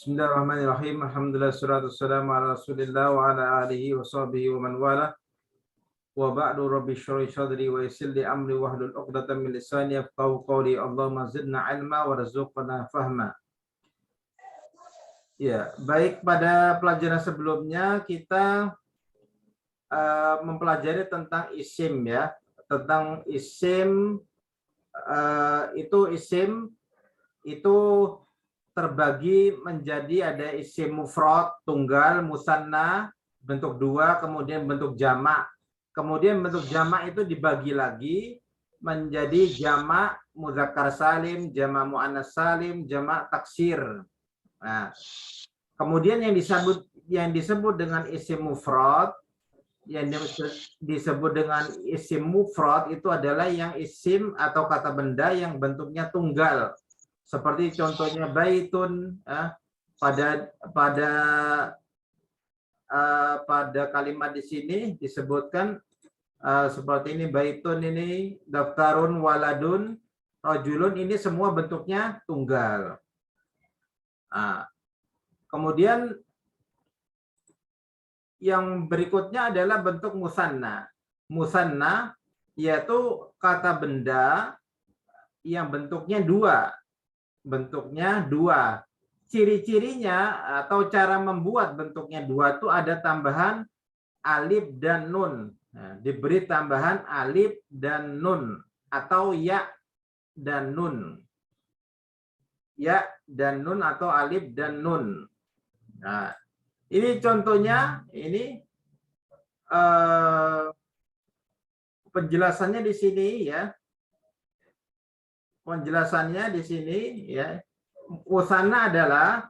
Bismillahirrahmanirrahim. Alhamdulillah wassalatu wassalamu ala Rasulillah wa ala alihi wa sahbihi wa man wala. Wa ba'du rabbi shrah sadri wa yassir li amri wahlul 'uqdatam min lisani yafqahu qawli. Allahumma zidna 'ilma warzuqna fahma. Ya, baik, pada pelajaran sebelumnya kita mempelajari tentang isim ya, tentang isim isim itu terbagi menjadi ada isim mufrad, tunggal, musanna, bentuk dua, kemudian bentuk jamak. Kemudian bentuk jamak itu dibagi lagi menjadi jamak mudzakkar salim, jamak muannas salim, jamak taksir. Nah, kemudian yang disebut dengan isim mufrad, yang disebut dengan isim mufrad itu adalah yang isim atau kata benda yang bentuknya tunggal. Seperti contohnya baitun, pada kalimat di sini disebutkan seperti ini, baitun ini, daftarun, waladun, rajulun, ini semua bentuknya tunggal. Kemudian yang berikutnya adalah bentuk musanna. Musanna yaitu kata benda yang bentuknya dua. Ciri-cirinya atau cara membuat bentuknya dua itu ada tambahan alif dan nun. Nah, diberi tambahan alif dan nun atau ya dan nun. Ya dan nun atau alif dan nun. Nah, ini contohnya, ini penjelasannya di sini ya. Penjelasannya di sini ya. Musanna adalah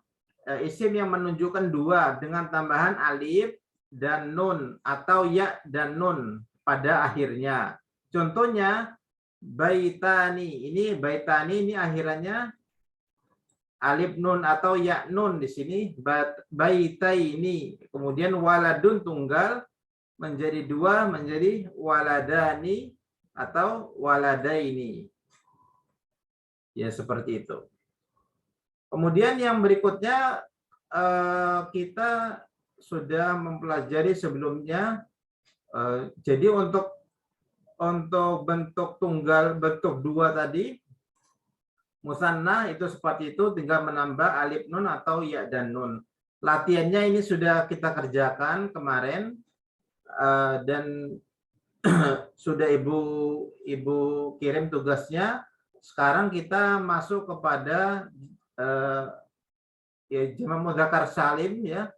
isim yang menunjukkan dua dengan tambahan alif dan nun atau ya dan nun pada akhirnya. Contohnya baitani. Ini baitani, ini akhirannya alif nun atau ya nun di sini. Baitaini. Kemudian waladun tunggal menjadi dua, menjadi waladani atau waladaini. Ya, seperti itu. Kemudian yang berikutnya kita sudah mempelajari sebelumnya. Jadi untuk bentuk tunggal, bentuk dua tadi, musanna itu seperti itu, tinggal menambah alif nun atau ya dan nun. Latihannya ini sudah kita kerjakan kemarin dan sudah ibu kirim tugasnya. Sekarang kita masuk kepada jamak mudzakkar salim ya.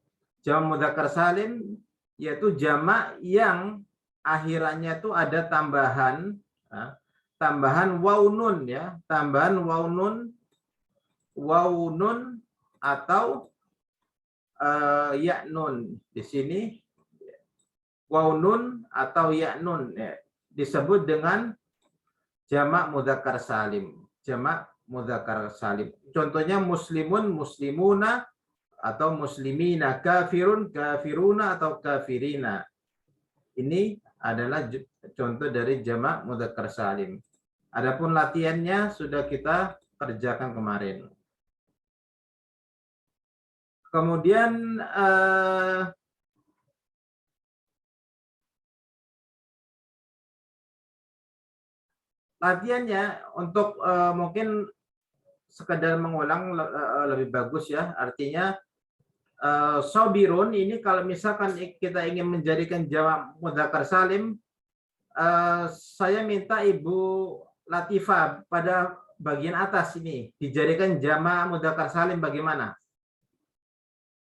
Jamak mudzakkar salim yaitu jamak yang akhirannya itu ada tambahan waw nun ya, tambahan waw nun atau ya nun. Di sini waw nun atau ya nun ya, disebut dengan jamak mudzakkar salim. Jamak mudzakkar salim. Contohnya muslimun, muslimuna atau muslimina, kafirun, kafiruna atau kafirina. Ini adalah contoh dari jamak mudzakkar salim. Adapun latihannya sudah kita kerjakan kemarin. Kemudian latihannya untuk mungkin sekedar mengulang lebih bagus ya. Artinya sobirun ini kalau misalkan kita ingin menjadikan jamak mudzakkar salim, saya minta Ibu Latifah pada bagian atas ini dijadikan jamak mudzakkar salim bagaimana?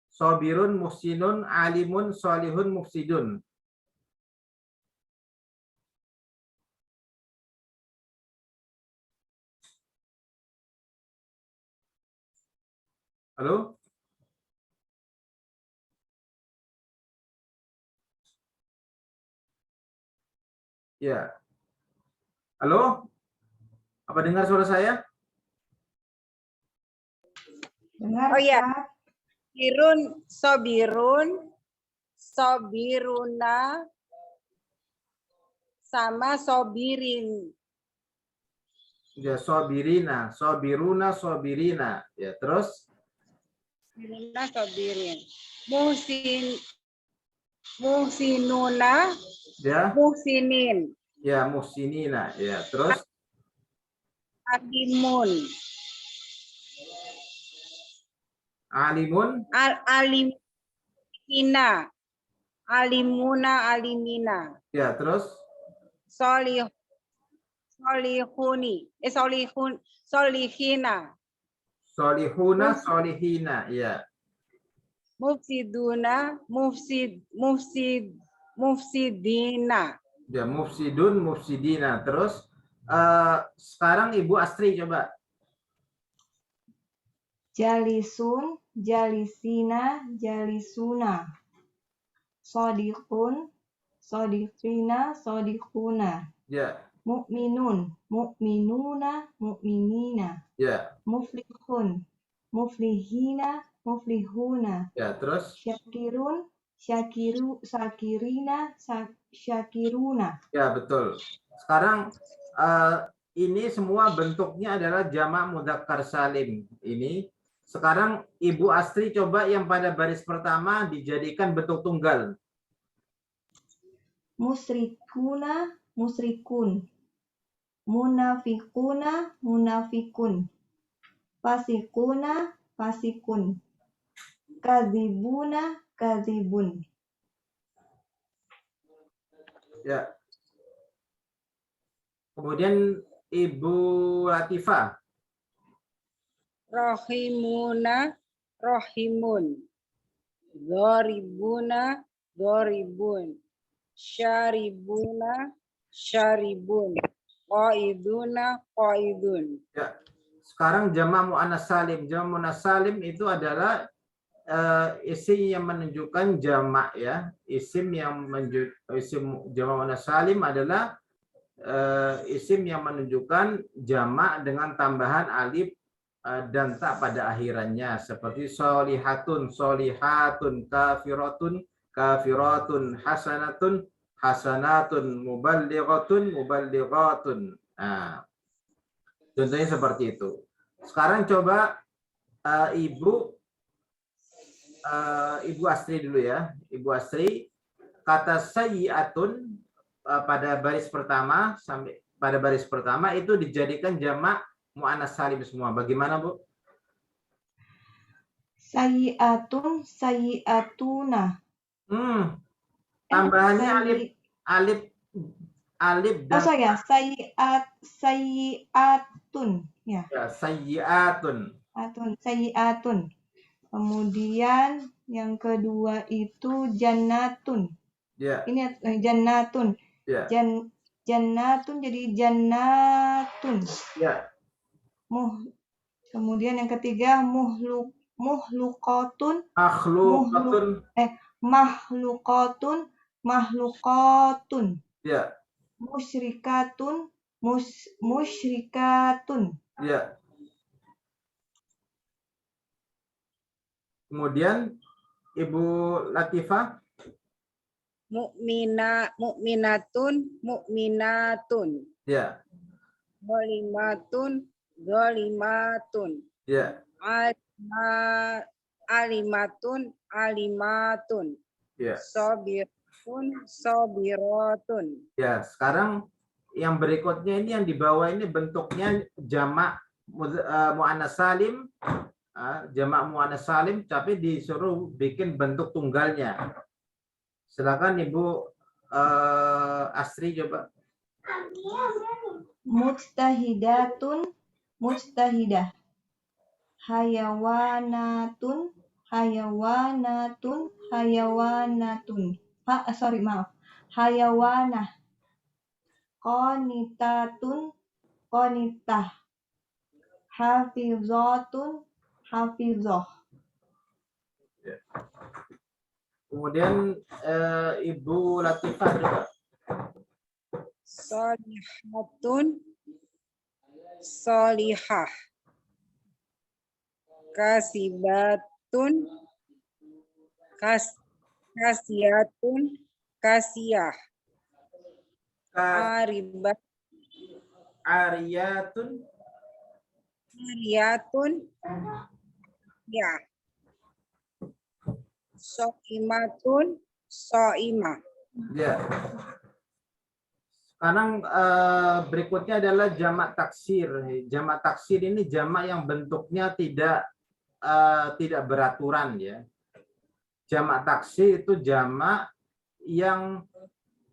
Sobirun, muhsinun, alimun, solihun, mufsidun. Halo? Ya. Halo? Apa dengar suara saya? Dengar, oh ya. Sobirun, sobiruna, sama sobirin. Ya, sobirina, sobiruna, sobirina. Ya, terus? Muhsinuna sobirin. Muhsinuna Ya, muhsinin. ya muhsinina. Ya, terus Alimun. alimun. Alimina. Alimuna alimina. Ya, terus Solihuni. Solihina. solihuna, solihina. Ya, Mufsiduna. Mufsidina. ya mufsidun, mufsidina. Terus sekarang Ibu Astri coba. Jalisun, jalisina, jalisuna. Sodiqun, sodiqina, sodiquna. Ya, Mukminun, mukminuna, mukminina. ya, Muflihun, muflihina, muflihuna. ya. Terus Syakirun, syakirina, syakiruna. ya betul. Sekarang ini semua bentuknya adalah jamak mudzakkar salim. Ini sekarang Ibu Astri coba yang pada baris pertama dijadikan bentuk tunggal. Musrikuna, musrikun. Munafikuna, munafikun. Fasikuna, fasikun. Kadzibuna, kadzibun. Ya. Kemudian Ibu Latifah. Rohimuna, rohimun. Doribuna, doribun. Syaribuna, syaribun. Qaiduna, qaidun. Ya. Sekarang jamak muannas salim. Jamak muannas salim itu adalah isim yang menunjukkan jamak ya. Isim jamak muannas salim adalah isim yang menunjukkan jamak dengan tambahan alif dan tak pada akhirannya, seperti solihatun, solihatun, kafiratun, kafiratun, hasanatun, hasanatun, muballighatun, muballighatun. Nah, contohnya seperti itu. Sekarang coba Ibu Astri dulu ya. Ibu Astri, kata sayyi'atun pada baris pertama sampai pada baris pertama itu dijadikan jamak muannas salim semua. Bagaimana, Bu? Sayyi'atun, sayyi'atuna. Tambahannya alif dan sayyi'atun ya. Ya, sayyi'atun. Sayyi'atun. Kemudian yang kedua itu jannatun. Ya. Ini jannatun. Ya. Jannatun jadi jannatun. Ya. Kemudian yang ketiga muhlukotun. Mahlukotun. Mahlukotun. Ya. Musyrikatun. Musyrikatun. Ya. Kemudian Ibu Latifah. Mukminatun, mukminatun. Ya. Zalimatun, zalimatun. Ya. Alimatun, alimatun. Ya. Sobiratun, sobiratun. Ya, sekarang yang berikutnya ini yang di bawah ini bentuknya jamak muannas salim, jamak muannas salim, tapi disuruh bikin bentuk tunggalnya. Silakan Ibu Astri coba. Mujtahidatun, mujtahidah. Hayawanatun, hayawanatun, hayawanatun. Hayawanah. Qanitatun, qanitah. Hafizatun, hafizah. Ya. Kemudian Ibu Latifah juga. Solihatun, solihah. Kasibatun, kasiyatun, kasiyah. Ariyatun, Ariyatun, ya. So'imatun, so'imah. Ya. Sekarang berikutnya adalah jamak taksir. Jamak taksir ini jamak yang bentuknya tidak beraturan ya. Jamak taksir itu jamak yang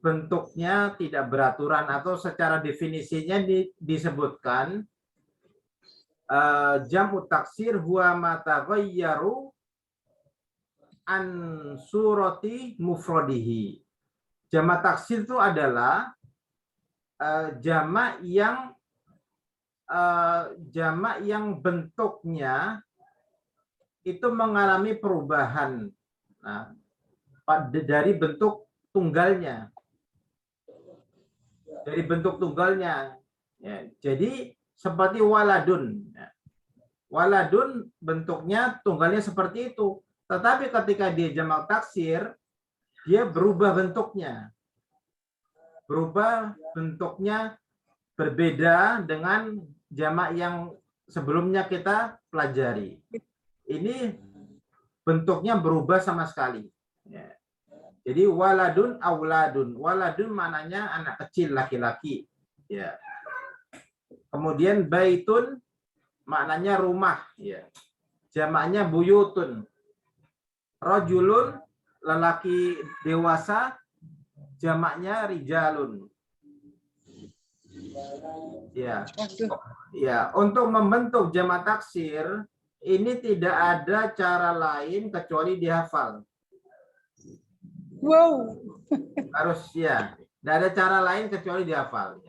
bentuknya tidak beraturan atau secara definisinya disebutkan jamu taksir huwa ma taghayyaru an surati mufradihi. Jamak taksir itu adalah jamak yang bentuknya itu mengalami perubahan dari bentuk tunggalnya. Ya, jadi seperti waladun. Waladun bentuknya tunggalnya seperti itu. Tetapi ketika dia jamak taksir, dia berubah bentuknya. Berbeda dengan jamak yang sebelumnya kita pelajari. Ini bentuknya berubah sama sekali. Ya. Jadi waladun auladun. Waladun maknanya anak kecil laki-laki. Ya. Kemudian baitun maknanya rumah. Ya. Jamaknya buyutun. Rajulun lelaki dewasa. Jamaknya rijalun. Ya. Ya, untuk membentuk jamak taksir ini tidak ada cara lain kecuali dihafal. Wow. Harus ya, tidak ada cara lain kecuali dihafal.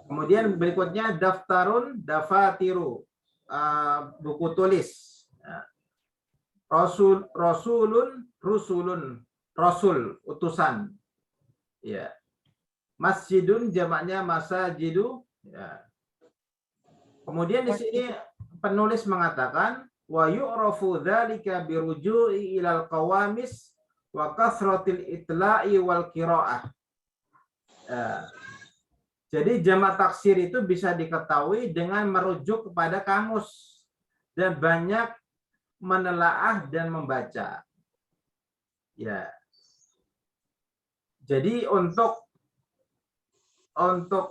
Kemudian berikutnya daftarun, dafatiru, buku tulis. Rasulun, rusulun, rasul, utusan. Ya. Masjidun jamaknya masajidu. Ya. Kemudian di sini penulis mengatakan wa yu'rafu dzalika biruju'i ilal qawamis wa kasratil itla'i wal qiraah. Jadi jamak taksir itu bisa diketahui dengan merujuk kepada kamus dan banyak menelaah dan membaca. Ya. Jadi untuk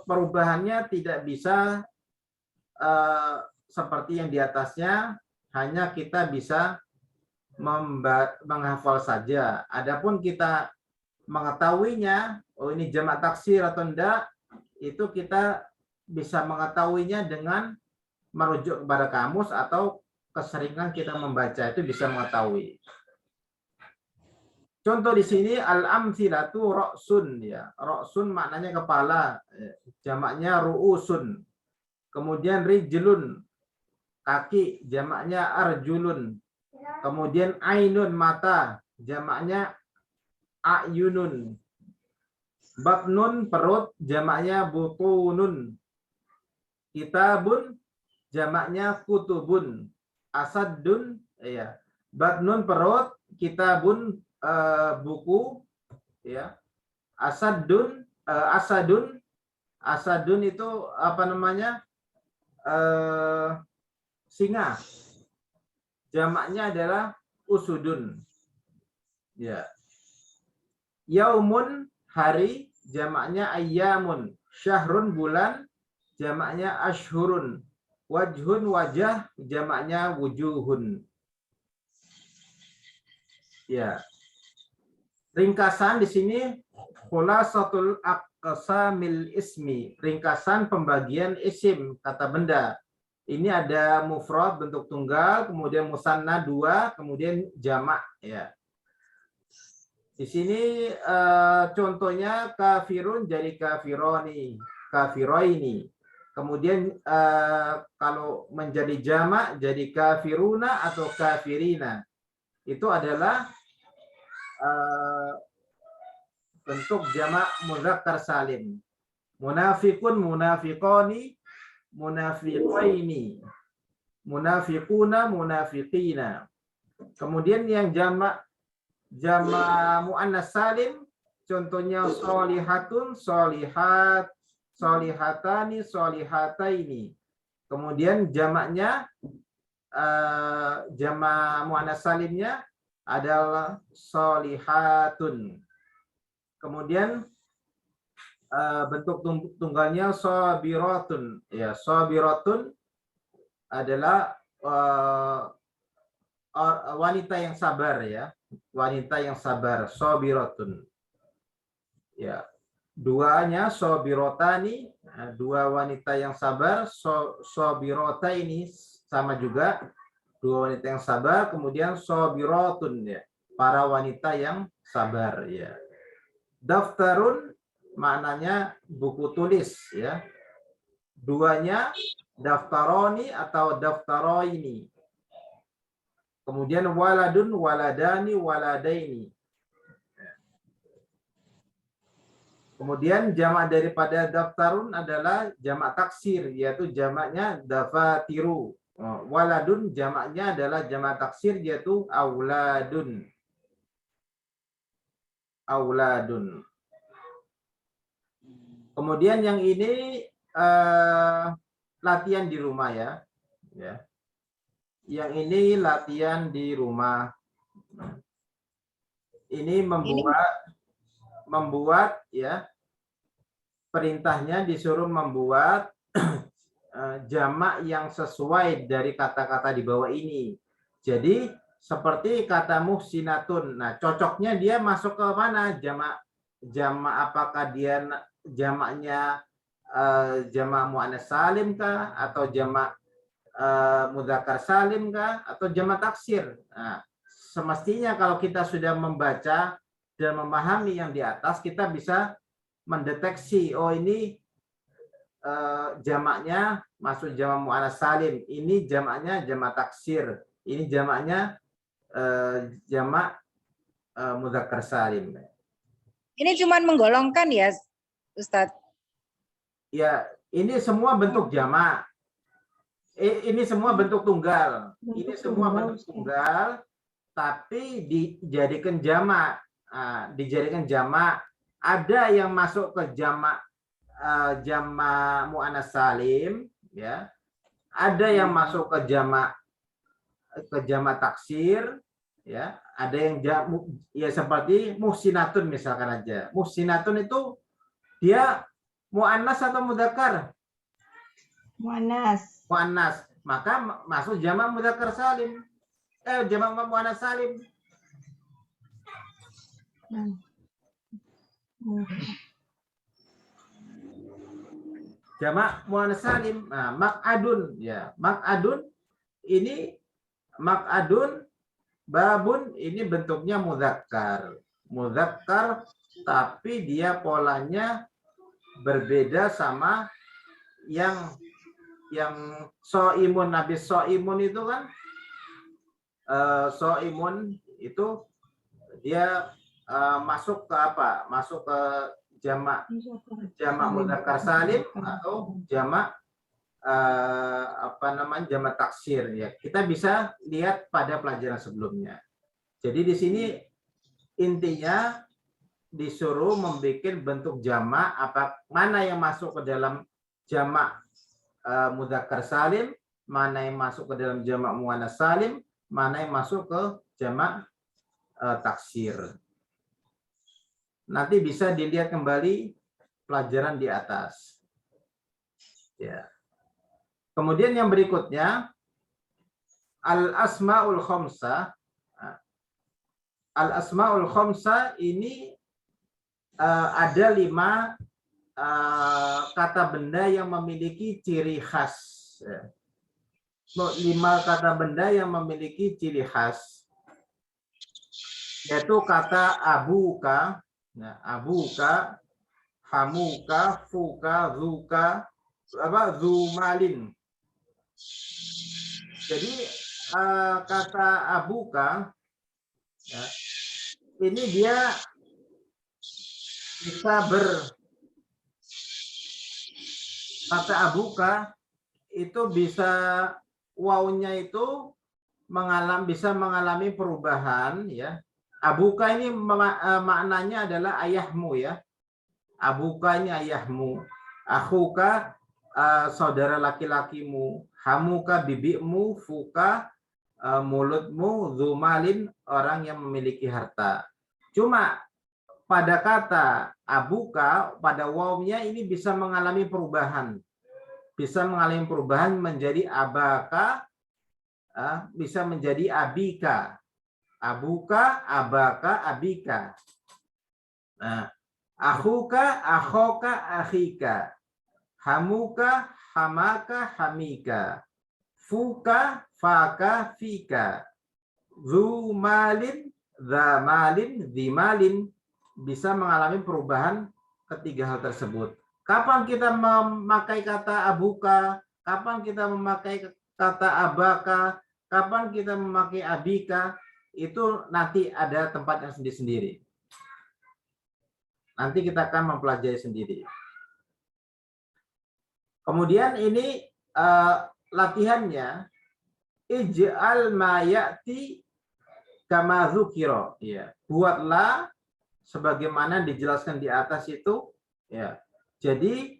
perubahannya tidak bisa seperti yang di atasnya, hanya kita bisa menghafal saja. Adapun kita mengetahuinya, oh ini jamak taksir atau enggak, itu kita bisa mengetahuinya dengan merujuk kepada kamus atau keseringan kita membaca, itu bisa mengetahui. Contoh di sini al-amthilatu ra'sun ya. Ra'sun maknanya kepala, jamaknya ru'usun. Kemudian rijlun kaki, jamaknya arjulun. Kemudian ainun mata, jamaknya ayunun. Batnun perut, jamaknya butunun. Kitabun jamaknya kutubun. Asadun ya. Batnun perut, kitabun buku ya. Asadun itu apa namanya? Singa. Jamaknya adalah usudun. Ya. Yaumun hari, jamaknya ayyamun. Syahrun bulan, jamaknya ashhurun. Wajhun wajah, jamaknya wujuhun. Ya. Ringkasan di sini khulasatul aqsamil ismi, ringkasan pembagian isim, kata benda. Ini ada mufrad bentuk tunggal, kemudian musanna 2, kemudian jamak ya. Di sini contohnya kafirun jadi kafironi, kafiroini. Kemudian kalau menjadi jamak jadi kafiruna atau kafirina. Itu adalah bentuk jamak mudzakkar salim. Munafikun, munafiqoni, munafiqaini, munafiquna, munafiqina. Kemudian yang jamak muannas salim, contohnya sholihatun, sholihat, sholihatani, sholihataini. Kemudian jamaknya jamak muannas salimnya adalah solihatun. Kemudian bentuk tunggalnya sabiratun. Ya, sabiratun adalah wanita yang sabar ya. Wanita yang sabar, sabiratun. Ya. Duanya sabirotani, dua wanita yang sabar, sabirota ini sama juga dua wanita yang sabar, kemudian sabirotun ya, para wanita yang sabar ya. Daftarun maknanya buku tulis ya. Duanya daftaroni atau daftaroini. Kemudian waladun, waladani, waladaini. Kemudian jamak daripada daftarun adalah jamak taksir, yaitu jamaknya dafatiru. Waladun jamaknya adalah jamak taksir, yaitu auladun. Auladun. Kemudian yang ini latihan di rumah ya. Yang ini latihan di rumah. Ini membuat ya, perintahnya disuruh membuat jamak yang sesuai dari kata-kata di bawah ini. Jadi seperti kata muhsinatun. Nah, cocoknya dia masuk ke mana? Jamak apakah dia jamaknya jamak muannats salim kah, atau jamak mudzakkar salim kah, atau jamak taksir? Nah, semestinya kalau kita sudah membaca dan memahami yang di atas, kita bisa mendeteksi, oh ini jamaknya masuk jamak muannats salim, ini jamaknya jamak taksir, ini jamaknya jamak mudzakkar salim. Ini cuma menggolongkan ya, Ustadz? Ya, ini semua bentuk jamak. Ini semua bentuk tunggal. Ini semua bentuk tunggal, tapi dijadikan jamak. Dijadikan jamak. Ada yang masuk ke jamak muannats salim, ya. Ada yang masuk ke jamak taksir, ya. Ada yang ya seperti muhsinatun misalkan aja. Muhsinatun itu dia muannats atau mudzakkar? Muannas. Muannats. Maka masuk jamak mudzakkar salim. Jamak muannats salim. Jamak muannats salim. Nah, mak'adun ya. Mak'adun ini mak'adun babun ini bentuknya mudzakkar. Mudzakkar tapi dia polanya berbeda sama yang soimun. Nabi soimun itu kan soimun itu dia masuk ke apa? Masuk ke jamak mudzakkar salim atau jamak jamak taksir ya. Kita bisa lihat pada pelajaran sebelumnya. Jadi di sini intinya disuruh membuat bentuk jamak, mana yang masuk ke dalam jamak mudzakkar salim, mana yang masuk ke dalam jamak muannats salim, mana yang masuk ke jamak taksir. Nanti bisa dilihat kembali pelajaran di atas. Ya. Kemudian yang berikutnya al-asmaul khamsah. Al-asmaul khamsah ini ada 5 kata benda yang memiliki ciri khas. 5 kata benda yang memiliki ciri khas. Yaitu kata abuka, abuka, hamuka, fuka, zuka, zumalin. Jadi kata abuka ya, ini dia bisa kata abuka itu bisa wawunya itu bisa mengalami perubahan ya. Abuka ini maknanya adalah ayahmu ya. Abuka ini ayahmu. Akhuka saudara laki-lakimu. Hamuka bibimu. Fuka mulutmu, zumalin, orang yang memiliki harta. Cuma pada kata abuka, pada wawnya ini bisa mengalami perubahan. Bisa mengalami perubahan menjadi abaka, bisa menjadi abika. Abuka, abaka, abika. Nah, akhuka, akhoka, akhika. Hamuka, hamaka, hamika. Fuka, faka, fika. Zu malin, za malin, zimalin. Bisa mengalami perubahan ketiga hal tersebut. Kapan kita memakai kata abuka? Kapan kita memakai kata abaka? Kapan kita memakai abika? Itu nanti ada tempatnya sendiri-sendiri. Nanti kita akan mempelajari sendiri. Kemudian ini latihannya, ij'al ma ya'ti kama dzukira. Ya, buatlah sebagaimana dijelaskan di atas itu. Ya, jadi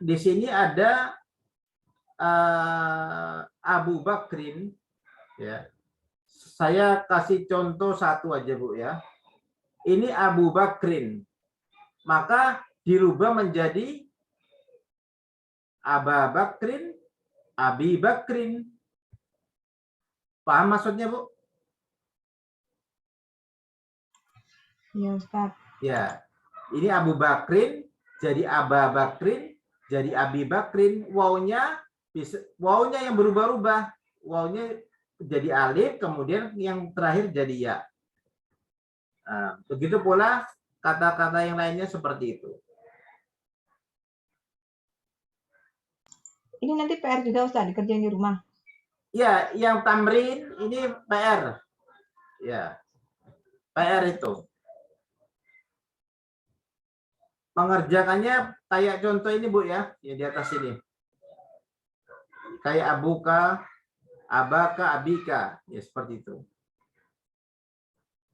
di sini ada Abu Bakrin. Ya, saya kasih contoh satu aja Bu ya. Ini Abu Bakrin, maka dirubah menjadi Aba Bakrin, Abi Bakrin. Paham maksudnya Bu? Ya Ustaz. Ya, ini Abu Bakrin jadi Aba Bakrin, jadi Abi Bakrin. Wawnya yang berubah-ubah. Wawnya jadi alif, kemudian yang terakhir jadi ya. Nah, begitu pula kata-kata yang lainnya seperti itu. Ini nanti PR juga Ustaz, dikerjain di rumah. Ya, yang tamrin ini PR. Ya, PR itu. Mengerjakannya kayak contoh ini Bu ya, ya di atas ini. Kayak abuka, abaka, abika, ya seperti itu.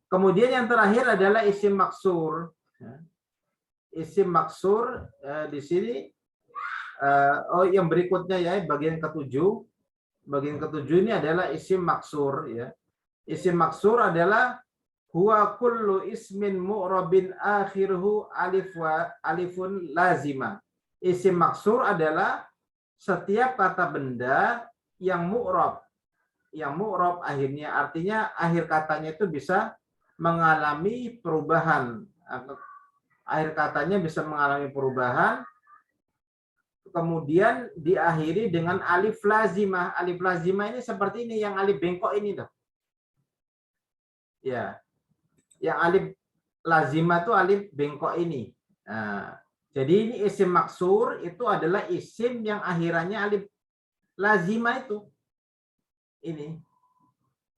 Kemudian yang terakhir adalah isim maksur. Isim maksur di sini. Yang berikutnya ya, bagian ketujuh. Bagian ketujuh ini adalah isim maksur. Ya. Isim maksur adalah huwa kullu ismin mu'rabin akhiruhu alifun lazima. Isim maksur adalah setiap kata benda yang mu'rab. Yang mu'rab akhirnya, artinya akhir katanya itu bisa mengalami perubahan. Akhir katanya bisa mengalami perubahan, kemudian diakhiri dengan alif lazimah. Alif lazimah ini seperti ini, yang alif bengkok ini tuh. Ya, yang alif lazimah itu alif bengkok ini. Nah, jadi ini isim maksur itu adalah isim yang akhirannya alif lazimah itu. Ini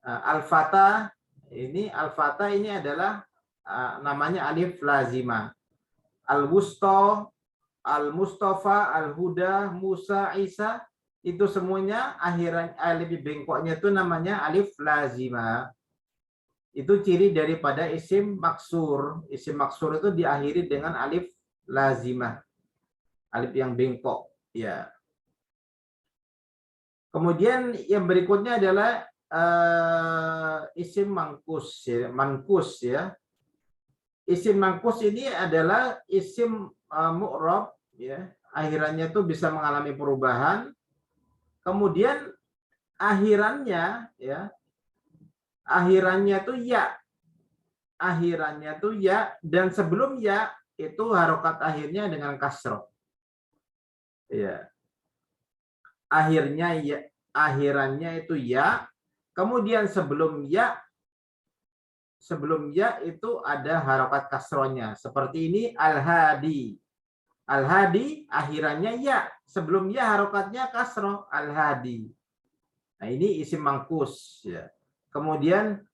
al-fatah. Ini al-fatah ini adalah namanya alif lazimah. Al-wusta, Al-Mustafa, Al-Huda, Musa, Isa, itu semuanya akhiran alif bengkoknya itu namanya alif lazimah. Itu ciri daripada isim maksur. Isim maksur itu diakhiri dengan alif lazimah. Alif yang bengkok, ya. Kemudian yang berikutnya adalah isim mangkus ya, mankus ya. Isim mangkus ini adalah isim mu'rab ya, akhirannya itu bisa mengalami perubahan. Kemudian akhirannya ya, akhirannya itu ya. Akhirannya itu ya, dan sebelum ya itu harokat akhirnya dengan kasroh. Ya. Akhirnya ya, akhirannya itu ya. Kemudian sebelum ya itu ada harokat kasrohnya. Seperti ini al-hadi. Al-hadi akhirannya ya. Sebelum ya harokatnya kasroh. Al-hadi. Nah ini isim mangkus. Ya. Kemudian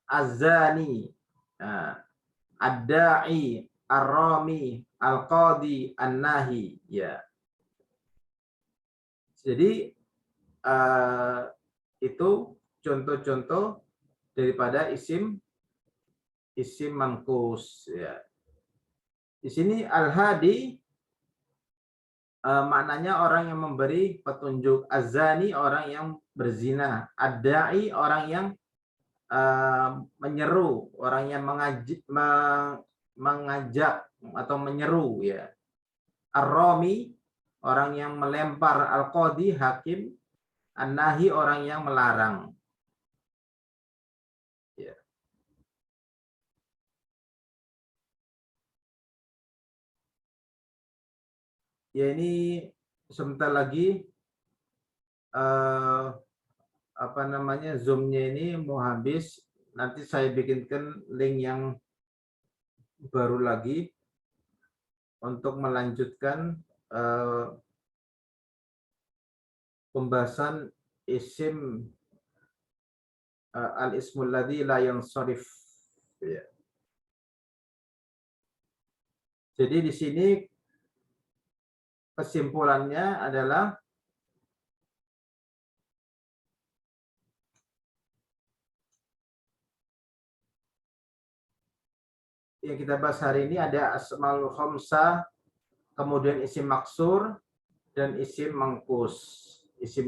az-zani. Nah, ad-da'i. Ar-rami. Al-qadi. An-nahi. Ya. Jadi itu contoh-contoh daripada isim mangkus ya. Di sini al-hadi maknanya orang yang memberi petunjuk, azani orang yang berzina, ad-da'i orang yang menyeru, orang yang mengajak atau menyeru ya. Ar-rami orang yang melempar, al-qadi hakim, an-nahi orang yang melarang. Ya. Ya ini sebentar lagi apa namanya Zoom-nya ini mau habis. Nanti saya bikinkan link yang baru lagi untuk melanjutkan pembahasan isim al-ismul ladzi la yansharif. Ya. Jadi di sini kesimpulannya adalah yang kita bahas hari ini ada asmaul khamsah, kemudian isim maksur dan isim mangkus. Isim